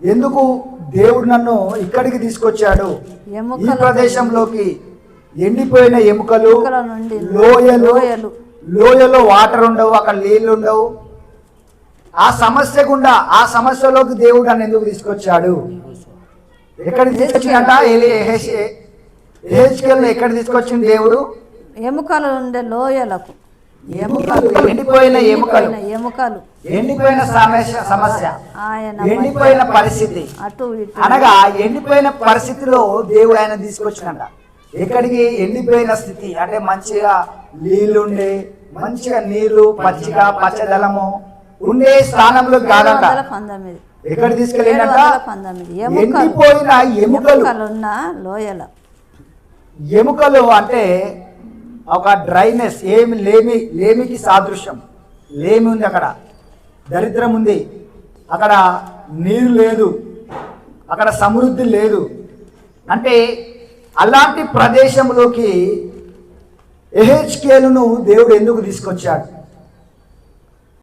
ఎందుకు దేవుడు నన్ను ఇక్కడికి తీసుకొచ్చాడు? ఈ ప్రదేశంలోకి ఎండిపోయిన ఎముకలు, లోయలో వాటర్ ఉండవు, అక్కడ నీళ్లు ఉండవు. ఆ సమస్య గుండా, ఆ సమస్యలోకి దేవుడు నన్ను ఎందుకు తీసుకొచ్చాడు? ఎక్కడికి తీసుకొచ్చిందంట? ఎహెచ్కేల్ ఎక్కడ తీసుకొచ్చింది దేవుడు? ఎముకలు ఉండే లోయలకు, ఎండిపోయిన ఎముకలు, ఎండిపోయిన సమస్య, ఎండిపోయిన పరిస్థితి అనగా ఎండిపోయిన పరిస్థితిలో దేవుడు ఆయన తీసుకొచ్చినంట. ఎక్కడికి? ఎండిపోయిన స్థితి అంటే మంచిగా నీళ్లుండే, మంచిగా నీళ్లు పచ్చిగా పచ్చదలము ఉండే స్థానంలో కాదంట. ఎక్కడ తీసుకెళ్ళిందంట? ఎండిపోయిన ఎముకలు అంటే ఒక డ్రైనెస్, ఏమి లేమికి సాదృశ్యం. లేమి ఉంది, అక్కడ దరిద్రం ఉంది, అక్కడ నీరు లేదు, అక్కడ సమృద్ధి లేదు. అంటే అలాంటి ప్రదేశంలోకి ఎహెచ్కేలును దేవుడు ఎందుకు తీసుకొచ్చాడు?